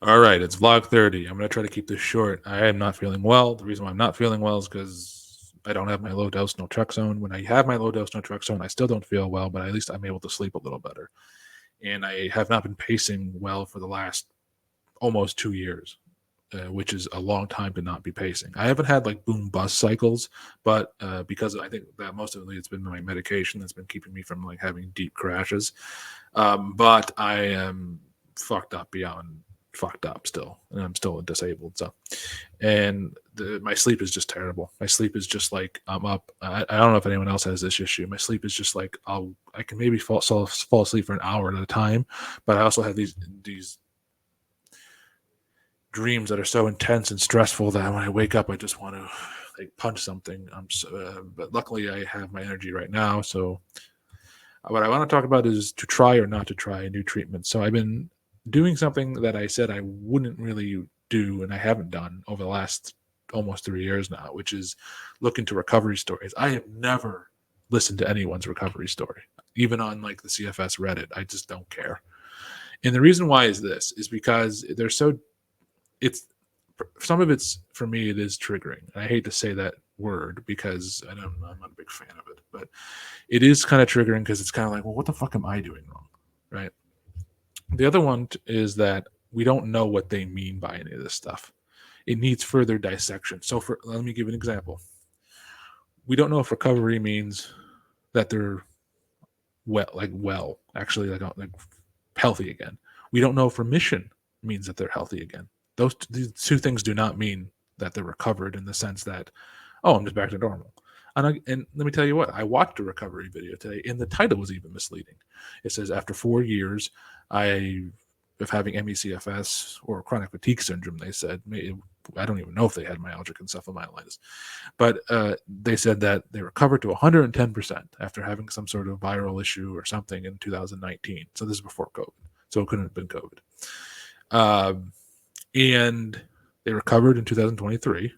All right, it's vlog 30. I'm going to try to keep this short. I am not feeling well. The reason why I'm not feeling well is because I don't have my low dose naltrexone. When I have my low dose naltrexone, I still don't feel well, but at least I'm able to sleep a little better. And I have not been pacing well for the last almost 2 years, which is a long time to not be pacing. I haven't had like boom bust cycles, but because I think that most of it it's been my medication that's been keeping me from like having deep crashes. But I am fucked up beyond fucked up still, and I'm still disabled. So, and my sleep is just terrible. My sleep is just like I'm up. I don't know if anyone else has this issue. My sleep is just like I can maybe fall asleep for an hour at a time, but I also have these dreams that are so intense and stressful that when I wake up, I just want to like punch something. But luckily, I have my energy right now. So, what I want to talk about is to try or not to try a new treatment. So, I've been doing something that I said I wouldn't really do, and I haven't done over the last almost 3 years now, which is look into recovery stories. I have never listened to anyone's recovery story, even on like the CFS Reddit. I just don't care. And the reason why is this is because they're so it's some of it's for me it is triggering. I hate to say that word because I'm not a big fan of it, but it is kind of triggering because it's kind of like, well, what the fuck am I doing wrong, right? The other one is that we don't know what they mean by any of this stuff. It needs further dissection. So, for let me give an example. We don't know if recovery means that they're actually like healthy again. We don't know if remission means that they're healthy again. These two things do not mean that they're recovered in the sense that, oh, I'm just back to normal. And let me tell you what, I watched a recovery video today, and the title was even misleading. It says, after 4 years, I of having ME/CFS or chronic fatigue syndrome, they said, I don't even know if they had myalgic encephalomyelitis, but they said that they recovered to 110% after having some sort of viral issue or something in 2019. So this is before COVID. So it couldn't have been COVID. Um, and they recovered in 2023,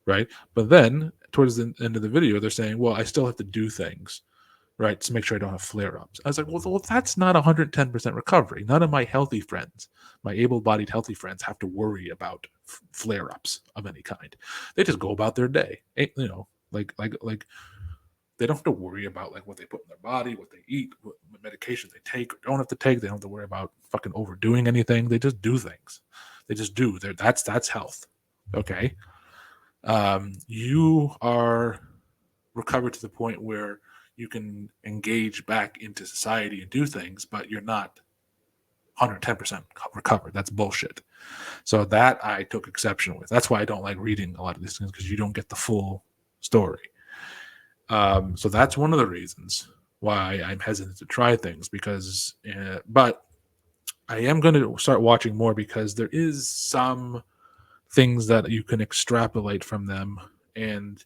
right? But then towards the end of the video, they're saying, well, I still have to do things, right, to make sure I don't have flare ups. I was like, well, that's not 110% recovery. None of my healthy friends, my able bodied healthy friends, have to worry about flare ups of any kind. They just go about their day, like they don't have to worry about like what they put in their body, what they eat, what medications they take or don't have to take. They don't have to worry about fucking overdoing anything. They just do things. They just do. That's health. Okay. You are recovered to the point where you can engage back into society and do things, but you're not 110% recovered. That's bullshit. So that I took exception with. That's why I don't like reading a lot of these things because you don't get the full story. So that's one of the reasons why I'm hesitant to try things but I am going to start watching more because there is some things that you can extrapolate from them. And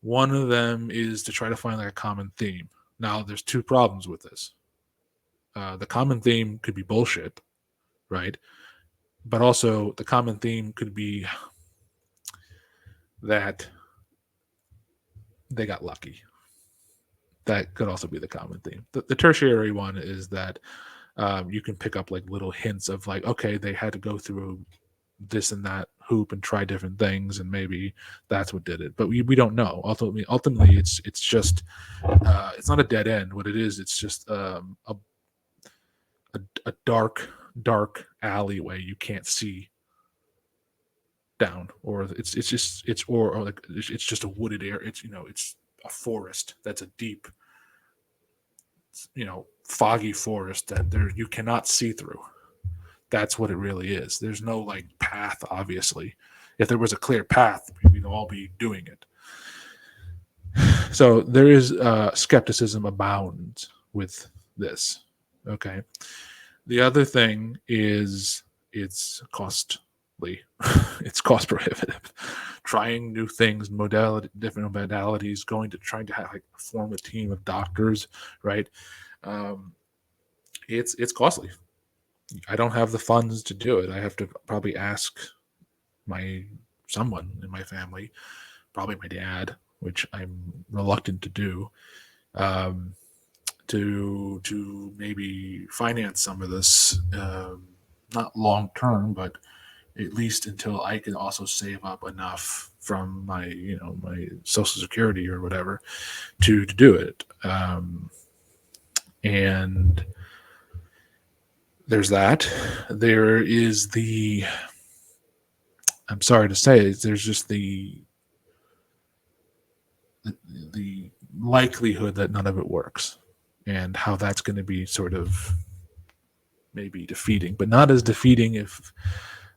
one of them is to try to find like a common theme. Now, there's two problems with this. The common theme could be bullshit, right? But also, the common theme could be that they got lucky. That could also be the common theme. The tertiary one is that you can pick up like little hints of like, okay, they had to go through this and that hoop and try different things, and maybe that's what did it. But we don't know. Ultimately, it's just it's not a dead end. What it is, it's just a dark alleyway you can't see down, or or like it's just a wooded area. It's a forest that's a deep, foggy forest that there you cannot see through. That's what it really is. There's no like path, obviously. If there was a clear path, we'd all be doing it. So there is skepticism abounds with this. Okay. The other thing is it's costly. It's cost prohibitive. Trying new things, different modalities, trying to have, like, form a team of doctors, right? Um, it's costly. I don't have the funds to do it. I have to probably ask my someone in my family, probably my dad, which I'm reluctant to do, um, to maybe finance some of this. not long term, but at least until I can also save up enough from my my Social Security or whatever to do it. And there's that. There is the, I'm sorry to say, there's just the, the likelihood that none of it works, and how that's going to be sort of maybe defeating, but not as defeating if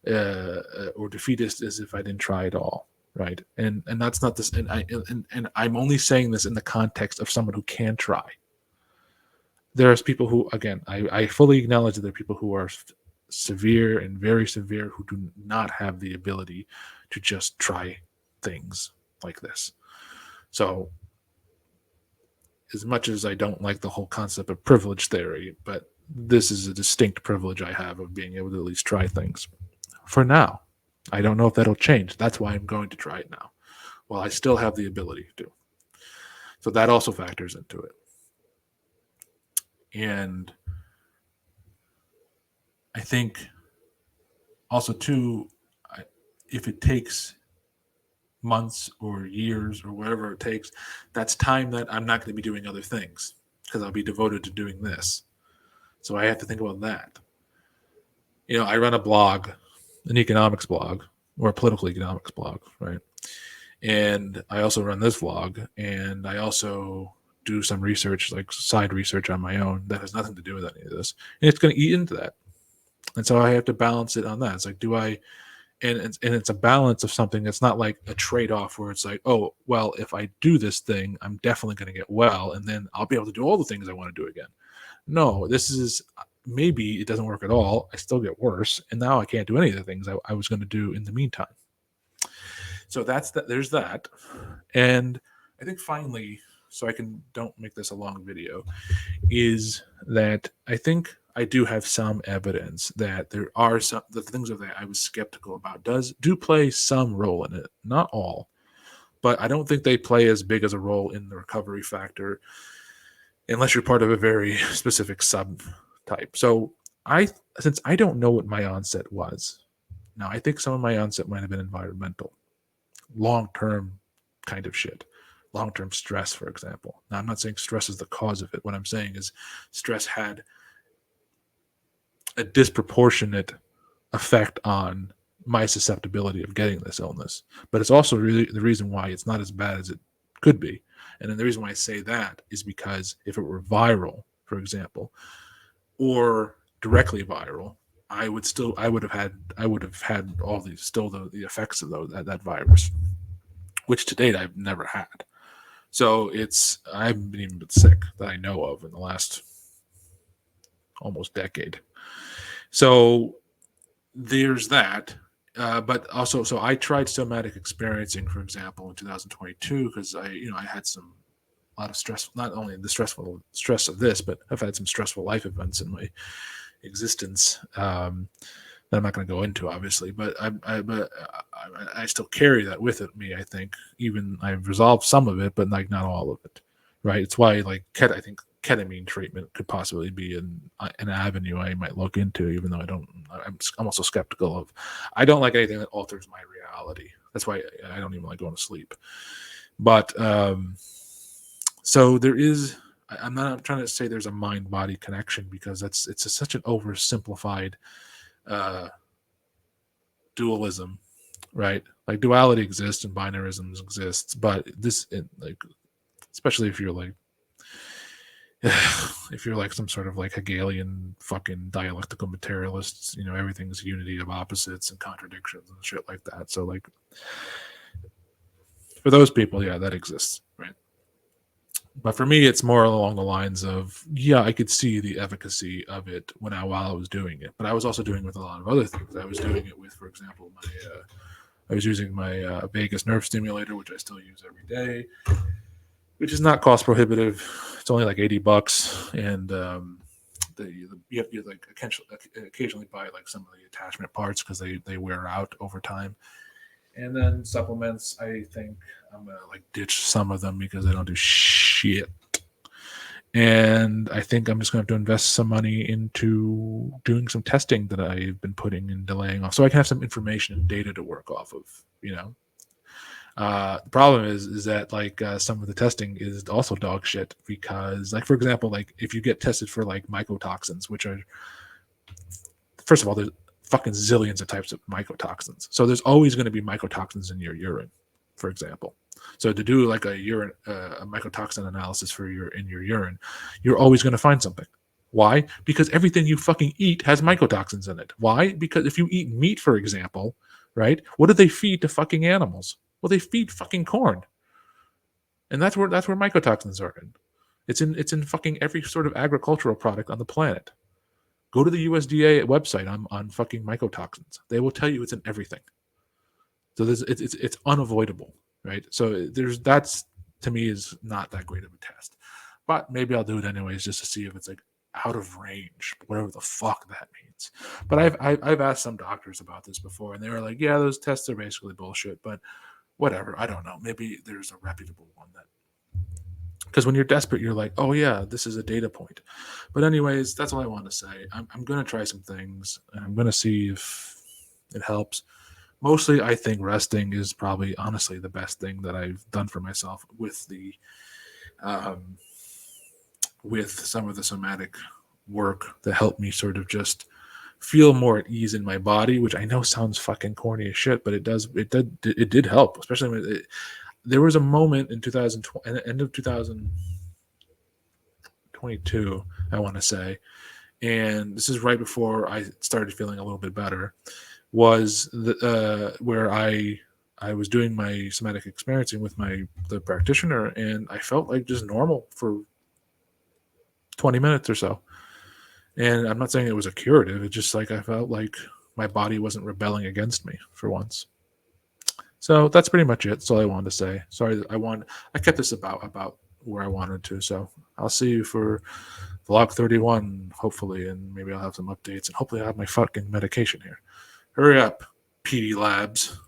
or defeatist as if I didn't try at all, right? And that's not this, and I'm only saying this in the context of someone who can try. There's people who, again, I fully acknowledge that there are people who are severe and very severe who do not have the ability to just try things like this. So as much as I don't like the whole concept of privilege theory, but this is a distinct privilege I have of being able to at least try things for now. I don't know if that'll change. That's why I'm going to try it now. Well, I still have the ability to. So that also factors into it. And I think also, too, if it takes months or years or whatever it takes, that's time that I'm not going to be doing other things because I'll be devoted to doing this. So I have to think about that. I run a blog, an economics blog, or a political economics blog, right? And I also run this vlog, and I also do some research, like side research on my own that has nothing to do with any of this. And it's going to eat into that. And so I have to balance it on that. It's like, do I, and it's a balance of something that's not like a trade-off where it's like, oh, well, if I do this thing, I'm definitely going to get well, and then I'll be able to do all the things I want to do again. No, this is, maybe it doesn't work at all. I still get worse, and now I can't do any of the things I was going to do in the meantime. So that's that. There's that. And I think finally, so I don't make this a long video, is that I think I do have some evidence that there are some the things that I was skeptical about do play some role in it. Not all, but I don't think they play as big as a role in the recovery factor unless you're part of a very specific subtype. So since I don't know what my onset was, now I think some of my onset might have been environmental, long-term kind of shit. Long-term stress, for example. Now, I'm not saying stress is the cause of it. What I'm saying is stress had a disproportionate effect on my susceptibility of getting this illness. But it's also really the reason why it's not as bad as it could be. And then the reason why I say that is because if it were viral, for example, or directly viral, I would have had all these still the effects of that virus, which to date I've never had. So I haven't been even sick that I know of in the last almost decade. So there's that. But also, so I tried somatic experiencing, for example, in 2022 because I had a lot of stress, not only the stress of this, but I've had some stressful life events in my existence that I'm not going to go into, obviously. But I still carry that with me. I think even I've resolved some of it, but like not all of it. Right? It's why I think ketamine treatment could possibly be an avenue I might look into, even though I'm also skeptical of. I don't like anything that alters my reality. That's why I don't even like going to sleep. But so there is. I'm not trying to say there's a mind-body connection because it's such an oversimplified dualism, right? Like duality exists and binarisms exists, but especially if you're like some sort of like Hegelian fucking dialectical materialists, everything's unity of opposites and contradictions and shit like that. So like for those people, yeah, that exists, right? But for me, it's more along the lines of, yeah, I could see the efficacy of it while I was doing it, but I was also doing it with a lot of other things. I was doing it with, for example, I was using my vagus nerve stimulator, which I still use every day, which is not cost prohibitive. It's only like $80, and you have to like occasionally buy like some of the attachment parts because they wear out over time. And then supplements, I think I'm gonna like ditch some of them because they don't do shit. And I think I'm just going to have to invest some money into doing some testing that I've been putting and delaying off, so I can have some information and data to work off of. You know, the problem is that like some of the testing is also dog shit because, like for example, like if you get tested for like mycotoxins, which are first of all, there's fucking zillions of types of mycotoxins, so there's always going to be mycotoxins in your urine, for example. So to do like a mycotoxin analysis for your in your urine, you're always going to find something. Why? Because everything you fucking eat has mycotoxins in it. Why? Because if you eat meat, for example, right? What do they feed to fucking animals? Well, they feed fucking corn, and that's where mycotoxins are in. It's in fucking every sort of agricultural product on the planet. Go to the USDA website on fucking mycotoxins. They will tell you it's in everything. So it's unavoidable, right? So that's to me is not that great of a test, but maybe I'll do it anyways just to see if it's like out of range, whatever the fuck that means. But I've asked some doctors about this before, and they were like, yeah, those tests are basically bullshit, but whatever. I don't know. Maybe there's a reputable one that, because when you're desperate, you're like, oh yeah, this is a data point. But anyways, that's all I want to say. I'm gonna try some things, and I'm gonna see if it helps. Mostly, I think resting is probably honestly the best thing that I've done for myself um, with some of the somatic work that helped me sort of just feel more at ease in my body, which I know sounds fucking corny as shit, but it did help, especially when there was a moment in 2020, end of 2022, I want to say, and this is right before I started feeling a little bit better, was where I was doing my somatic experiencing with the practitioner, and I felt like just normal for 20 minutes or so. And I'm not saying it was a curative. It's just like I felt like my body wasn't rebelling against me for once. So that's pretty much it. That's all I wanted to say. Sorry, I kept this about where I wanted to. So I'll see you for vlog 31, hopefully, and maybe I'll have some updates, and hopefully I have my fucking medication here. Hurry up, PD Labs.